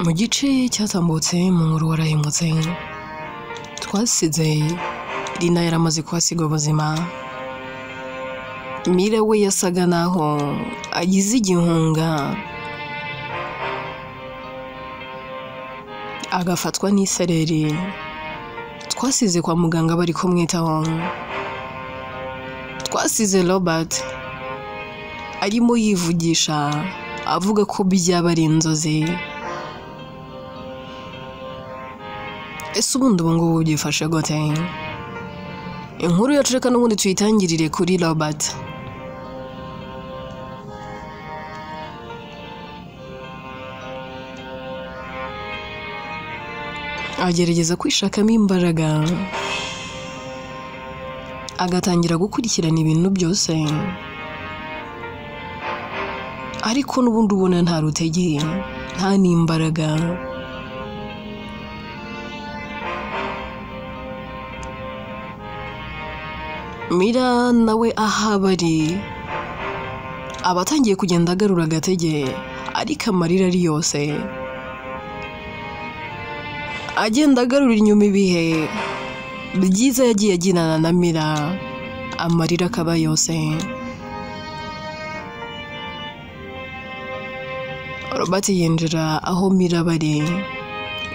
mu gice cyatambutse mu nkuru warahimutse twasize Rina yaramaze kuhasiga ubuzima. Mira we yasaga naho agize igihunga agafatwa n'isereri. Twasize kwa muganga bari kumwitaho. Twasize Robert arimo yivugisha avuga ko byaba ari inzozi. Ese ubundi ubu ngubu byifashe gute? Inkuru yacu reka n'ubundi tuyitangirire kuri Robert. Agerageza kwishakamo imbaraga agatangira gukurikirana ibintu byose, ariko n'ubundi ubona nta rutege nta n'imbaraga. Mira nawe ahabari abatangiye kugenda agarura agatege, ariko amarira ari yose agenda agarura inyuma ibihe byiza yagiye aginana na Mira, amarira akaba yose. Robert yinjira aho Mira bari.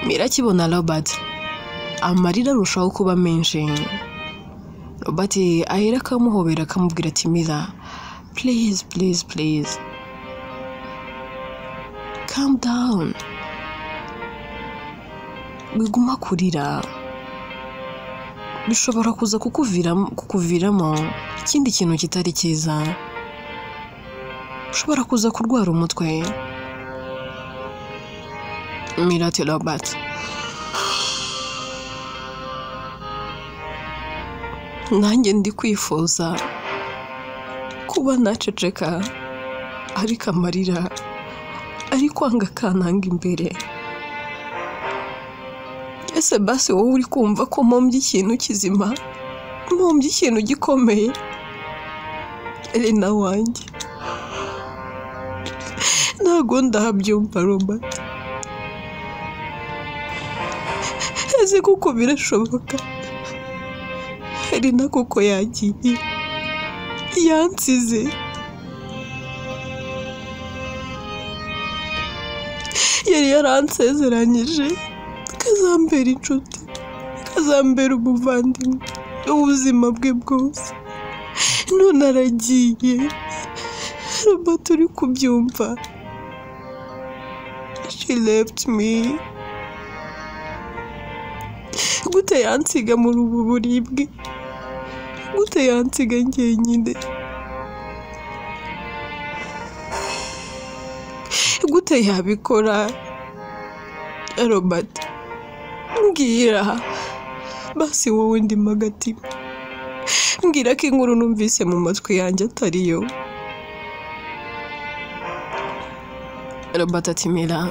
Mira akibona Robert amarira arushaho kuba menshi. Robert ahera akamuhobera akamubwira ati Mira, please please please calm down, wiguma kurira, bishobora kuza kukuviramo ikindi kintu kitari cyiza. Ushobora kuza kurwara umutwe. Mira ati Robert, nanjye ndi kwifuza kuba naceceka, ariko amarira ari kwanga kantanga imbere. Ese basi wowe uri kumva ko mpombye ikintu kizima, mpombye ikintu gikomeye? Rina wanjye, ntago ndabyumva Robert. Ese kuko birashoboka Rina kuko yagiye yansize, yari yaransezeranyije kazambera inshuti, kazambera umuvandimwe ubuzima bwe bwose, none aragiye. Robert uri kubyumva? She left me. Gute yansiga muri ubu buribwe? Gute yansiga njyenyine? Gute yabikora? Robert, mbwira basi wowe ndi magatima, mbwira ko inkuru numvise mu matwi yanjye atariyo. Robert ati Mira,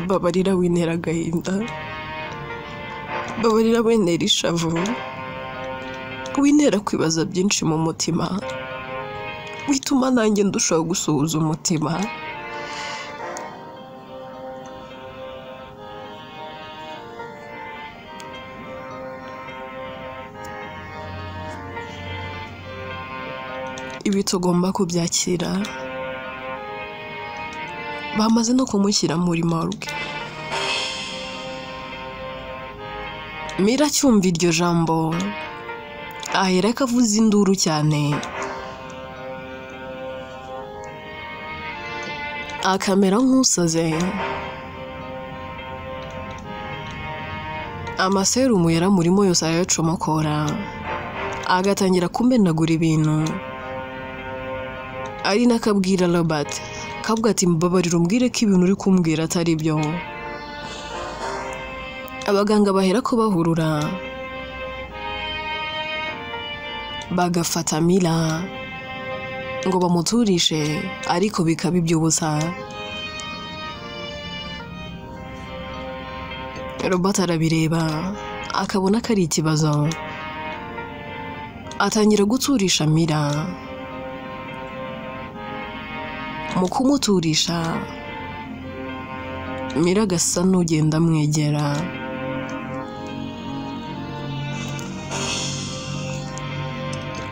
babarira wintera agahinda, babarira wintera ishavu, wintera kwibaza byinshi mu mutima, bituma nanjye ndushaho gusuhuza umutima. Ibi tugomba kubyakira. Bamaze no kumushyira muri morgue. Mira cyumva iryo jambo ahera akavuza induru cyane, akamera nk'usaze. Amaserumu yaramurimo yose arayacomokora, agatangira kumenagura ibintu. Ari nakabwira Robert, kavuga ati mbabarira umbwire ko ibintu uri kumbwira atari byo. Abaganga bahera ko bahurura bagafata Mira ngo bamuturishe, ariko bikaba iby'ubusa. Robert arabireba akabona ko ari ikibazo, atangira guturisha Mira. Mu kumuturisha Mira agasa n'ugenda amwegera.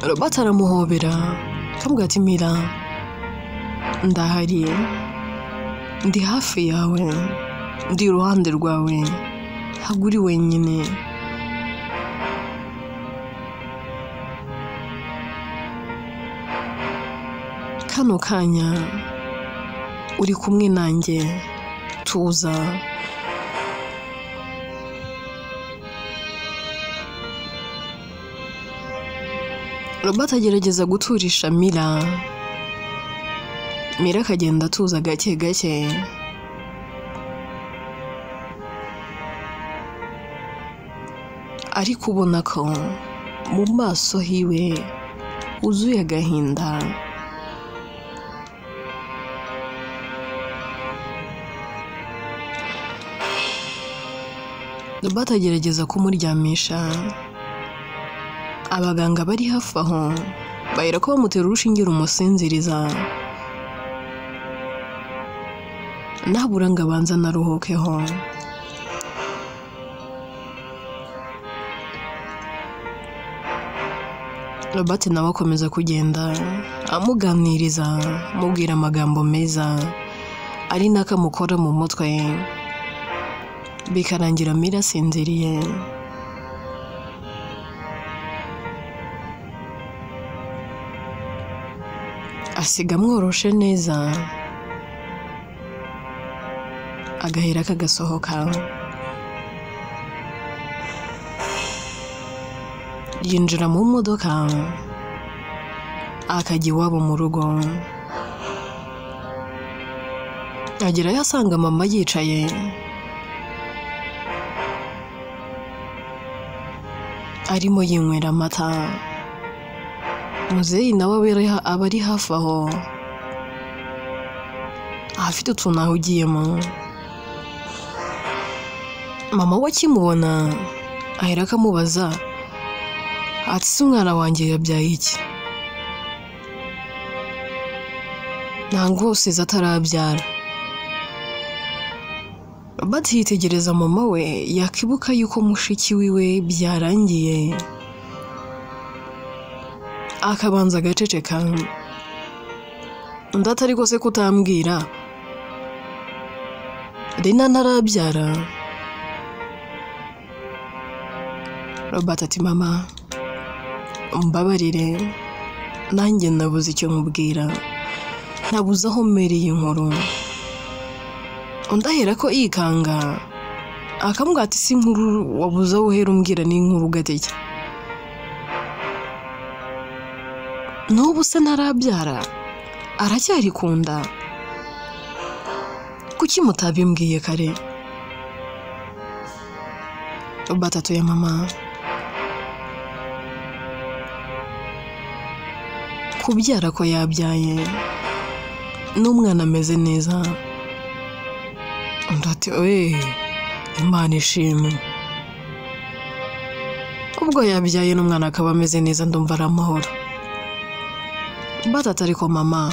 Robert aramuhobera akamubwira ati Mira, ndahari, ndi hafi yawe, ndi iruhande rwawe, ntabwo uri wenyine. Kano kanya uri kumwe nanjye, tuza. Robert agerageza guturisha Mira. Mira akagenda atuza gake gake. Ariko ubona ko mu maso hiwe huzuye agahinda. Robert agerageza kumuryamisha. Abaganga bari hafi aho bahera ko bamutera urushinge rumusinziriza. Nabura ngo abanza naruhukeho. Robert nawe akomeza kugenda amuganiriza, mubwira amagambo meza ari nako amukora mu mutwe, bikarangira Mira asinziriye. Asiga amworoshe neza, agahera kagasohoka. Yinjira mu modoka akajya iwabo mu rugo. Agerayo asanga mama yicaye. Arimo yinywera amata. Muzeyi nawe aba ari hafi aho, afite utuntu ahugiyemo. Mama we akimubona ahera akamubaza ati se umwana wanjye yabyaye iki? Ntabwo usize atarabyara. Robert yitegereza mama we, yakibuka yuko mushiki wiwe byarangiye. Akabanza agaceceka. Undi atari rwose kutambwira Rina ntarabyara. Robert ati mama, mbabarire, nanjye nabuze icyo nkubwira, nabuze aho mmereye inkuru. Undi ahera ko yikanga akamubwira ati si inkuru wabuze aho uhera umbwira n'inkuru gateke. N'ubu se ntarabyara, aracyari kunda, kuki mutabimbwiye kare? Robert atuye mama, kubyara ko yabyaye n'umwana ameze neza. Undi ati Imana ishimwe, ubwo yabyaye n'umwana akaba ameze neza ndumva ari amahoro. Robert ati ariko mama,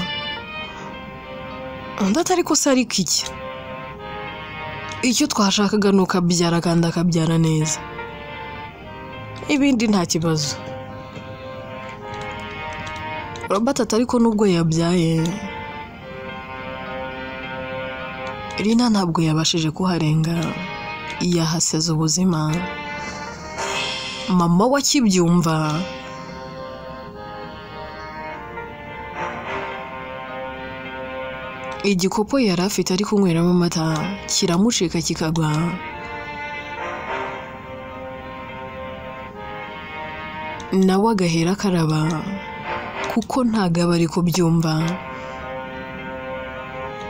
undi ati ariko se ariko iki? Icyo twashakaga ni ukabyara kandi akabyara neza, ibindi nta kibazo. Robert ati ariko nubwo yabyaye, Rina ntabwo yabashije kuharenga, yahasize ubuzima. Mama we akibyumva igikopo yari afite ari kunyweramo amata kiramucika kikagwa. Nawe agahera karaba kuko ntago aba ari kubyumva.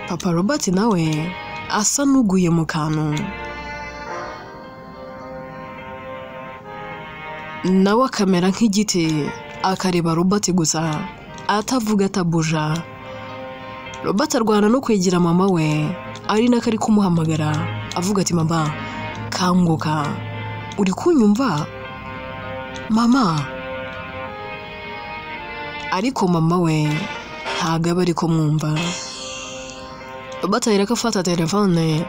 Papa Robert nawe asa n'uguye mu kantu. Nawe akamera nk'igiti akareba Robert gusa atavuga atabuja. Robert arwana no kwegera mama we, ari nako ari kumuhamagara avuga ati mama, kanguka, uri kunyumva mama? Ariko mama we ntago aba ari kumwumva. Robert ahera ko afata telefone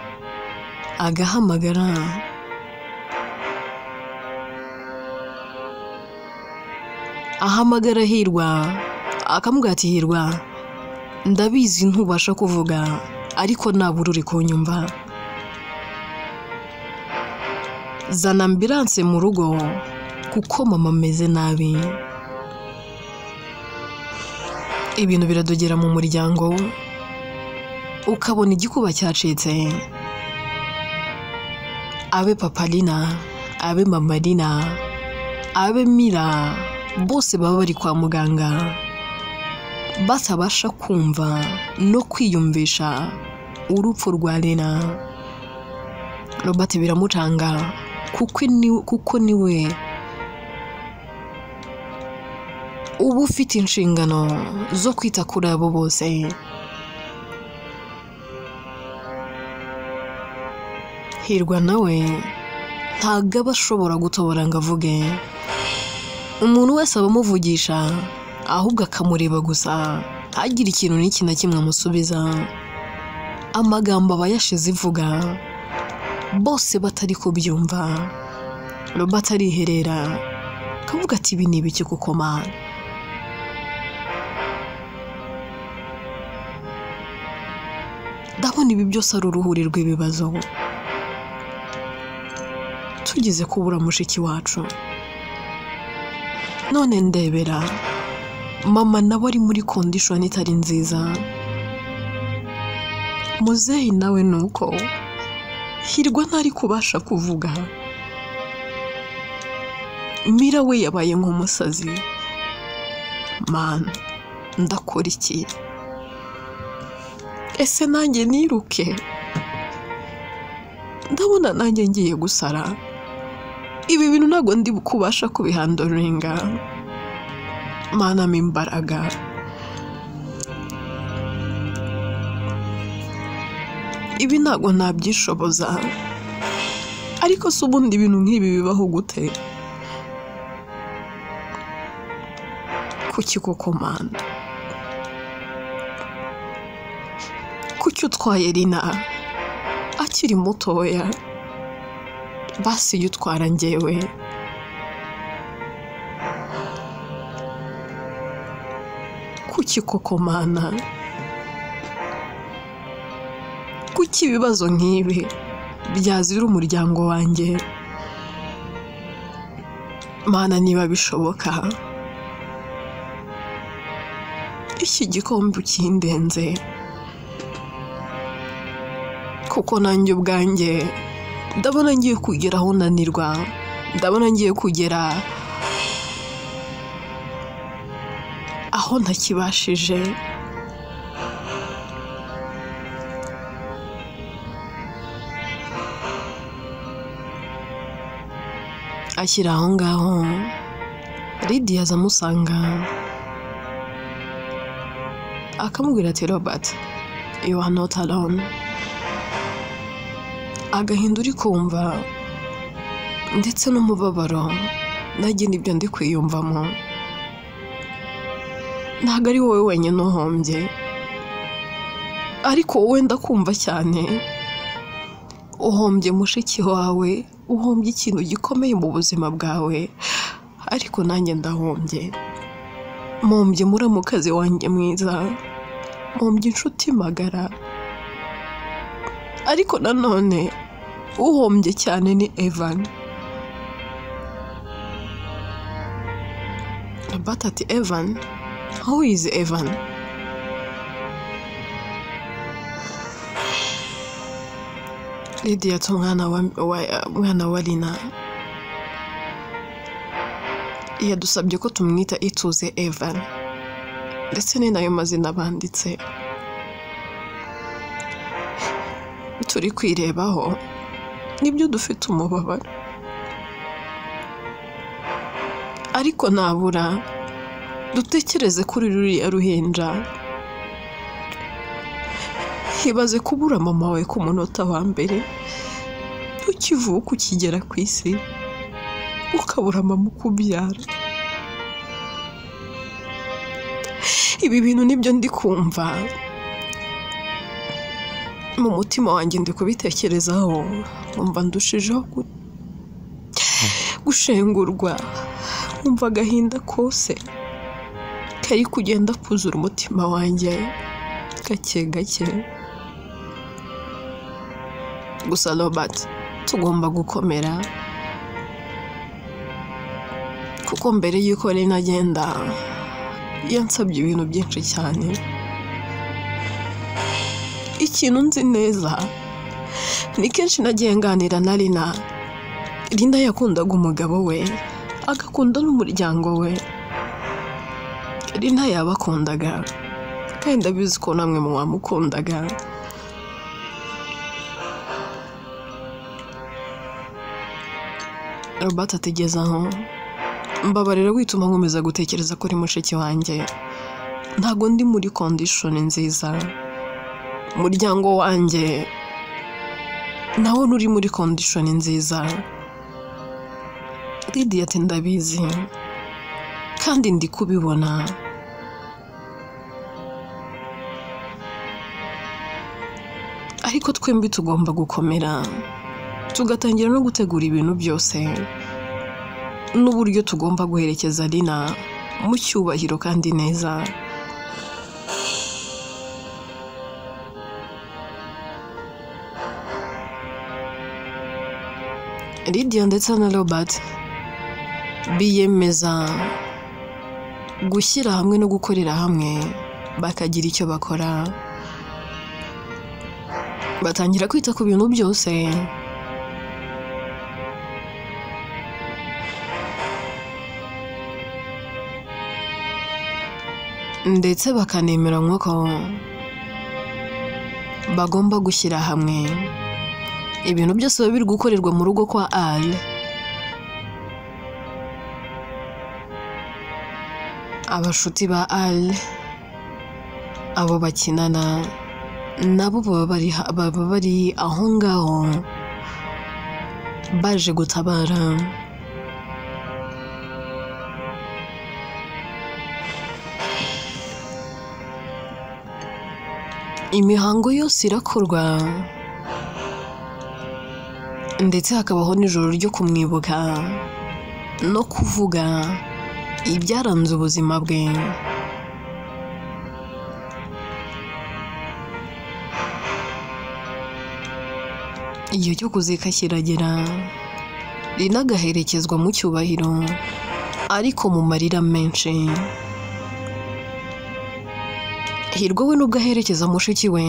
agahamagara ahamagara Hirwa akamubwira ati Hirwa ndabizi ntubasha kuvuga ariko nabura uri kunyumva zana ambulance mu rugo kuko mama ameze nabi ibintu biradogera mu muryango ukabona igikuba cyacitse abe Papa Lina abe Mama Lina abe Mira bose baba bari kwa muganga batabasha kumva no kwiyumvisha urupfu rwa Lina. Robert biramucanga kuko niwe uba ufite inshingano zo kwita kuri abo bose. Hirwa nawe ntabwo aba ashobora gutobora ngo avuge, umuntu wese abamuvugisha ahubwo akamureba gusa ntagire ikintu n'iki na kimwe amusubiza, amagambo aba yashize ivuga bose batari kubyumva. Robert ariherera akavuga ati ibi ni ibiki kuko mana. Ndabona ibi byose ari uruhuri rw'ibibazo tugeze kubura mushiki wacu, none ndebera mama nawe ari muri condition itari nziza, muzeyi nawe nuko, Hirwa ntari kubasha kuvuga, Mira we yabaye nk'umusazi. Man, ndakora iki? Ese nanjye niruke? Ndabona nanjye ngiye gusara, ibi bintu ntabwo ndi kubasha kubihandoringa. Mana mimbaraga, ibi ntabwo nabyishoboza, ariko se ubundi ibintu nk'ibi bibaho gute? Kuki koko mana? Kuki utwaye Lina akiri mutoya? Basi yutwara njyewe. Kuki koko mana? Kuki ibibazo nk'ibi byazira umuryango wanjye? Mana niba bishoboka, iki gikombe kindenze, kuko nanjye ubwanjye ndabona ngiye kugera aho nanirwa, ndabona ngiye kugera aho ntakibashije. Ashyira aho ngaho, Lydia azamusanga akamubwira ati Robert, you are not alone. Agahinda uri kumva ndetse n'umubabaro nanjye nibyo ndi kwiyumvamo, ntabwo ari wowe wenyine uhombye, ariko wowe ndakumva cyane. Uhombye mushiki wawe, uhombye ikintu gikomeye mu buzima bwawe, ariko nanjye ndahombye. Mpombye muramukazi wanjye mwiza, mpombye inshuti magara, ariko nanone uhombye cyane ni Evan. Robert ati Evan? How is Evan? Lydia ati umwana wa Lina yadusabye ko tumwita Ituze Evan, ndetse ni nayo mazina banditse. Turi kwirebaho nibyo dufite umubabaro, ariko nabura dutekereze kuri ruriya ruhinja. Ibaze kubura mama wawe ku munota wa mbere ukivuka ukigera ku isi, ukabura mama ukubyara. Ibi bintu nibyo ndi kumva, mu mutima wanjye ndi kubitekerezaho umva ndushijeho gushengurwa umva agahinda kose kari kugenda kuzura umutima wanjye gake gake. Gusa Robert tugomba gukomera kuko mbere yuko Lina agenda yansabye ibintu byinshi cyane. Ikintu nzi neza ni kenshi nagiye nganira na Lina yakundaga umugabo we agakunda n'umuryango we. Lina yabakundaga kandi ndabizi ko namwe mwamukundaga. Robert ategeza aho mbabarira wituma nkomeza gutekereza kuri mushiki wanjye. Ntago ndi muri condition nziza. Umuryango wanjye nawo uri muri condition nziza. Lydia ati ndabizi kandi ndi kubibona. Ariko twembi tugomba gukomera tugatangira no gutegura ibintu byose n'uburyo tugomba guherekeza Lina mu cyubahiro kandi neza. Lydia ndetse na Robert biyemeza gushyira hamwe no gukorera hamwe bakagira icyo bakora. Batangira kwita ku bintu byose ndetse bakanemera ko bagomba gushyira hamwe ibintu byose biba biri gukorerwa mu rugo kwa Al. Abashuti ba Al abo bakinana nabo baba bari aho ngaho baje gutabara. Imihango yose irakorwa ndetse hakabaho n'ijoro ryo kumwibuka no kuvuga ibyaranze ubuzima bwe. Iyo cyo kuzika kiragera Lina agaherekezwa mu cyubahiro ariko mu marira menshi. Hirwa we nubwo aherekeza mushiki we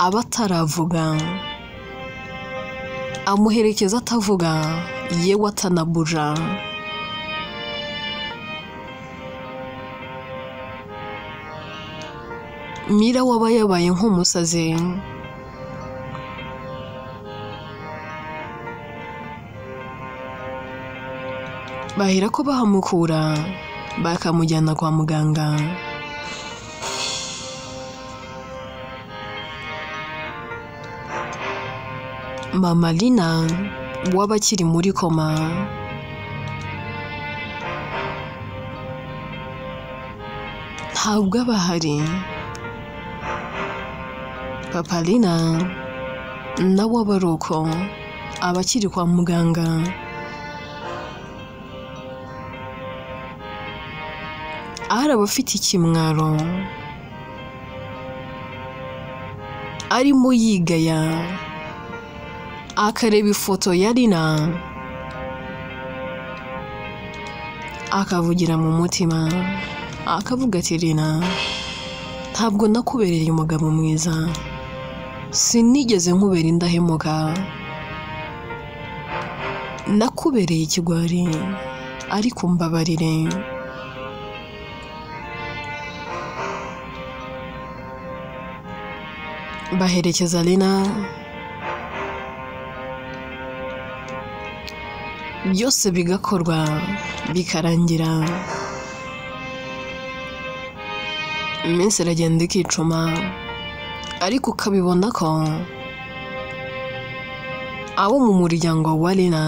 aba ataravuga, amuherekeza atavuga yewe atanabuja. Mira waba yabaye nk'umusazi. Bahera ko bahamukura bakamujyana kwa muganga. Mama Lina waba akiri muri koma. Ntabwo aba ahari. Papa Lina nawe aba ari uko aba akiri kwa muganga. Ahari abafite ikimwaro arimo yigaya akareba ifoto ya Lina akavugira mu mutima akavuga ati Lina ntabwo nakubereye umugabo mwiza, sinigeze nkubera indahemuka, nakubereye ikigwari ariko mbabarire. Baherekeza Lina byose bigakorwa bikarangira. Iminsi iragenda ikicuma ariko ukabibona ko abo mu muryango wa Lina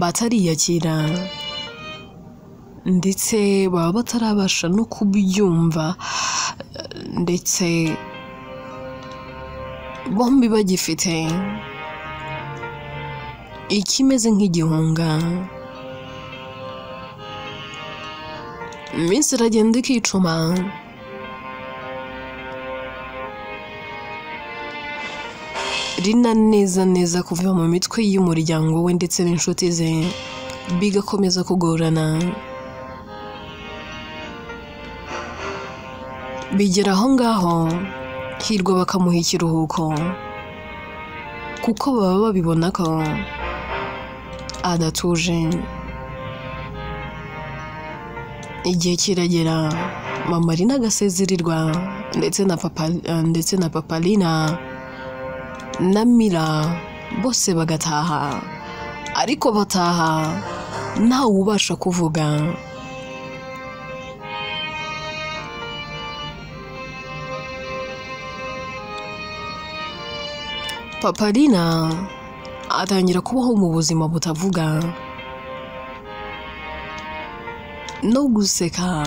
batariyakira ndetse baba batarabasha no kubyumva ndetse bombi bagifite ikimeze nk'igihunga. Iminsi iragenda ikicuma, Rina neza kuva mu mitwe y'umuryango we ndetse n'inshuti ze bigakomeza kugorana. Bigera aho ngaho Hirwa bakamuha ikiruhuko kuko baba babibona ko adatuje. Igihe kiragera mama Rina agasezerirwa ndetse na papa Rina na Mira bose bagataha, ariko bataha ntawe ubasha kuvuga. Papa Rina atangira kubaho mu buzima butavuga, no guseka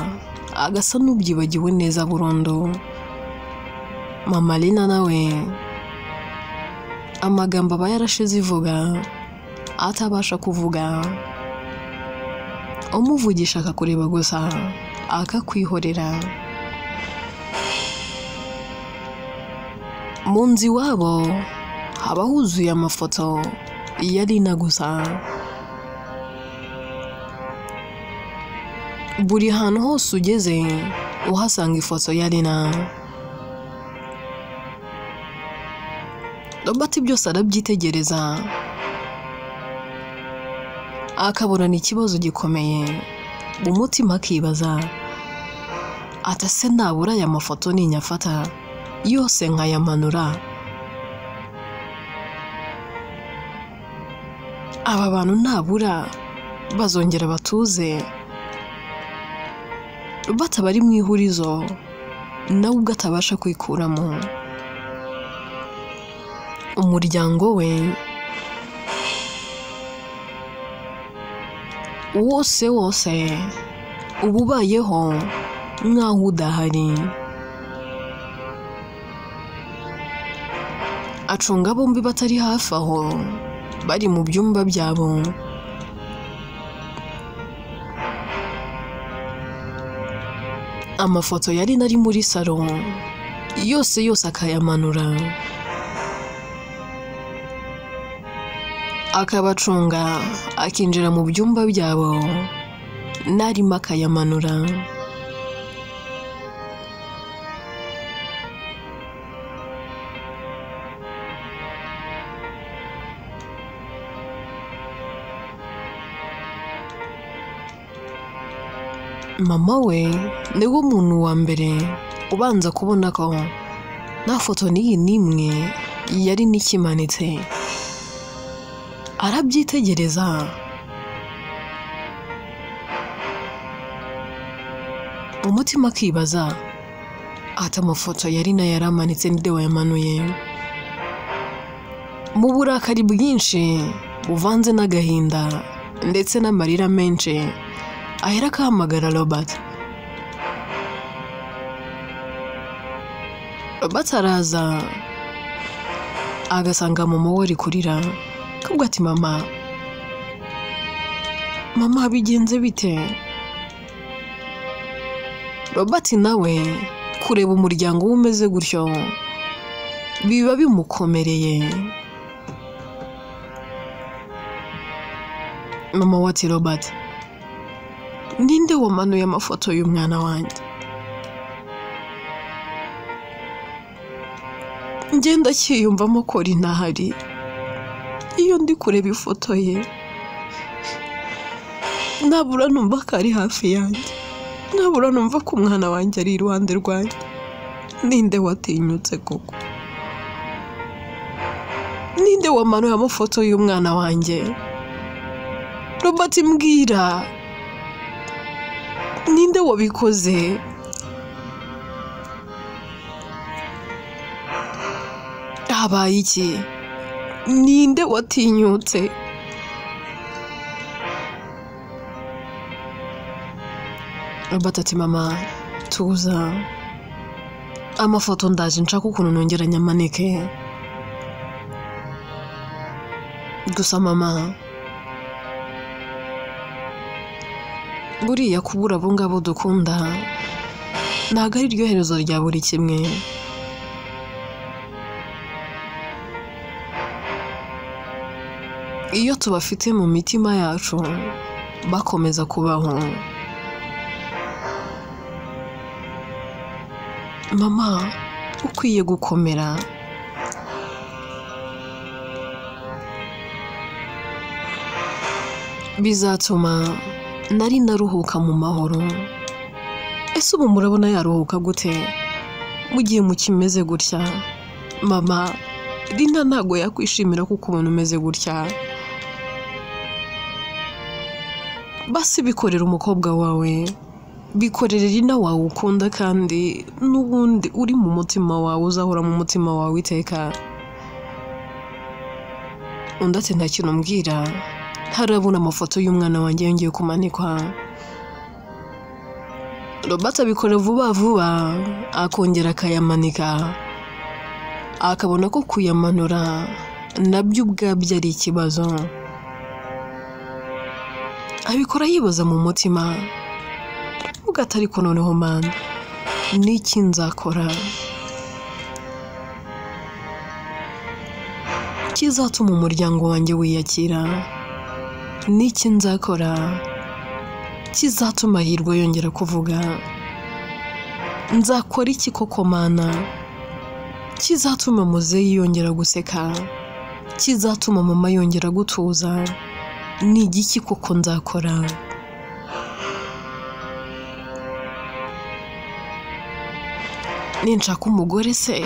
agasa n'ubyibagiwe neza burundu. Mama Rina nawe amagambo aba yarashize ivuga atabasha kuvuga, umuvugisha akakureba gusa akakwihorera. Mu nzu iwabo haba huzuye amafoto ya Rina gusa. Buri hantu hose ugeze uhasanga ifoto ya Rina. Robert byose arabyitegereza akabona ni ikibazo gikomeye. Umutima akibaza atase nabura aya mafoto ninyafata yose nkayamanura, aba bantu nabura bazongera batuze. Robert bari mu ihurizo nawe ubwo atabasha kwikuramo. Umuryango we wose uba ubayeho nk'aho udahari. Acunga bombi batari hafi aho, bari mu byumba byabo. Amafoto yari nari muri salo yose akayamanura, akabacunga akinjira mu byumba byabo narimo akayamanura. Mama we niwe muntu wa mbere ubanza kubona ko nta foto n'iyi n'imwe yari nikimanitse. Arabyitegereza umutima akibaza ati amafoto yari na yaramanitse nde wayamanuye. Mu burakari bwinshi buvanze n'agahinda ndetse n'amarira menshi ahera akahamagara Robert. Robert araza agasanga mama we ari kurira. Kabwa ati mama bigenze bite? Robert nawe kureba umuryango umeze gutyo biba bimukomereye. Mama wati Robert, ninde wamanuye amafoto y'umwana wanjye? Ngenda cyiyumvamo ko Rina ahari. Iyo ndi kureba ifoto ye nabura numva ko ari hafi yanjye, nabura numva ko umwana wanjye ari iruhande rwanjye. Ninde watinyutse koko? Ninde wamanuye amafoto y'umwana wanjye? Robert mbwira, ninde wabikoze? Habaye iki? Ninde watinyutse? Robert ati mama tuza, amafoto ndaje nshaka ukuntu nongera nyamanike gusa mama buriya kubura abo ngabo dukunda ntabwo ari ryo herezo rya buri kimwe. Iyo tubafite mu mitima yacu bakomeza kubaho. Mama ukwiye gukomera. Bizatuma nari naruhuka mu mahoro. Ese ubu murabona yaruhuka gute mu gihe mukimeze gutya? Mama Rina ntago yakwishimira kuko ubona umeze gutya. Basi bikorera umukobwa wawe, bikorere Rina wawe ukunda kandi n'ubundi uri mu mutima wawe, uzahora mu mutima wawe iteka. Undi ati nta kintu mbwira, ntarabona amafoto y'umwana wanjye yongeye kumanikwa. Robert abikora vuba vuba akongera akayamanika, akabona ko kuyamanura nabyo ubwabyo ari ikibazo. Abikora yibaza mu mutima, ugatari ko noneho man niki nzakora kizatuma umuryango wanjye wiyakira? Niki nzakora kizatuma Hirwa yongera kuvuga? Nzakora iki koko mana kizatuma muzeyi yongera guseka? Kizatuma mama yongera gutuza? Ni igiki koko nzakora? Ninshaka umugore se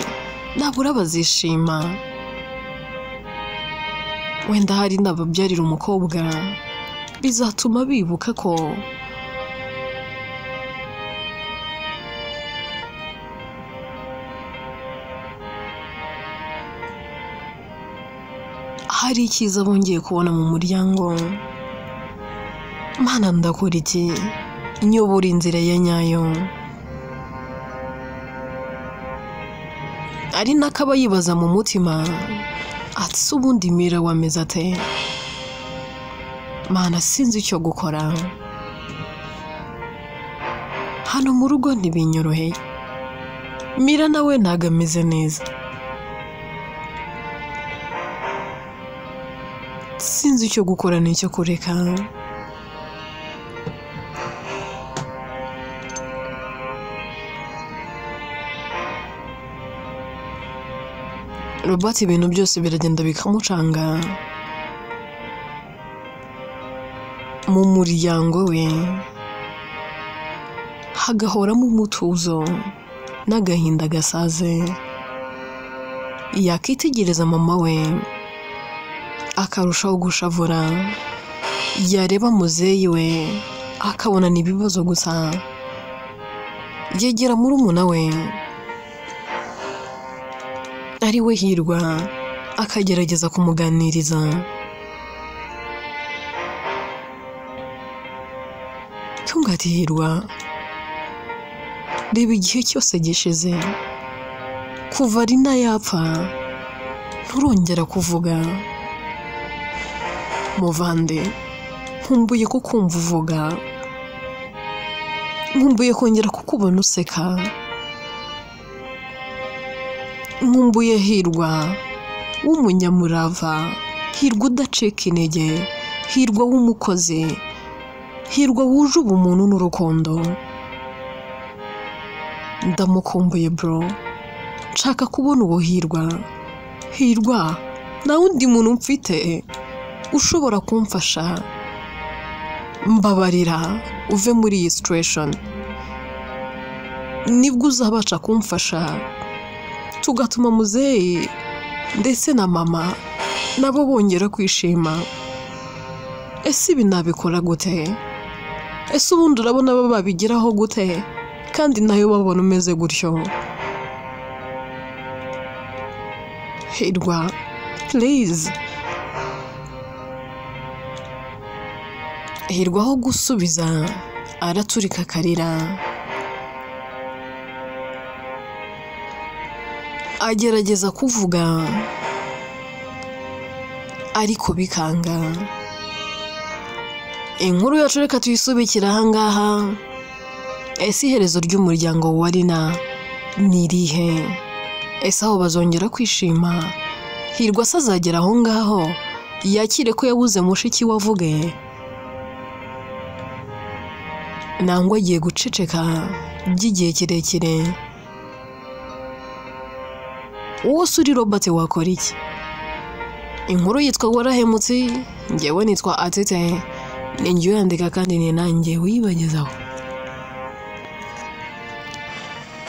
nabura bazishima? Wenda hari nababyarira umukobwa bizatuma bibuka ko hari icyiza bongeye kubona mu muryango. Mana ndakora iki? Nyobora inzira ya nyayo. Ari nakaba yibaza mu mutima ati se ubundi Mira wameze ate? Mana sinzi icyo gukora, hano mu rugo ntibinyoroheye. Mira nawe ntago ameze neza, sinzi icyo gukora n'icyo kureka. Robert ibintu byose biragenda bikamucanga. Mu muryango we hagahoramo umutuzo n'agahinda gasaze. Yakitegereza mama we akarushaho gushavura, yareba muzeyi we akabona n'ibibazo gusa. Yegera murumuna we ari we Hirwa akagerageza kumuganiriza. Tungati Hirwa, reba igihe cyose gishize kuva Rina yapfa nturongera kuvuga. Muvande nkumbuye kukumva uvuga, nkumbuye kongera kukubona useka, nkumbuye Hirwa w'umunyamurava, Hirwa udacika intege, Hirwa w'umukozi, Hirwa wuje ubumuntu n'urukundo. Ndamukumbuye bro, nshaka kubona uwo Hirwa. Hirwa nta wundi muntu mfite ushobora kumfasha. Mbabarira uve muri iyi situation, nibwo uzabasha kumfasha tugatuma muzeyi ndetse na mama nabo bongera kwishima. Ese ibi nabikora gute? Ese ubundi urabona babigeraho gute kandi nayo babona umeze gutyo? Hirwa please. Hirwa aho gusubiza araturika akarira. Agerageza kuvuga ariko bikanga. Inkuru yacu reka tuyisubikira ahangaha. Ese iherezo ry'umuryango wa Rina ni irihe? Ese aho bazongera kwishima? Hirwa se azagera aho ngaho yakire ko yabuze mushiki wavuge? Nangwa agiye guceceka by'igihe kirekire? Uwo suri Robert wakora iki? Inkuru yitwa Warahemutse, njyewe nitwa Atete, ni njye uyandika kandi ni nanjye wibagezaho.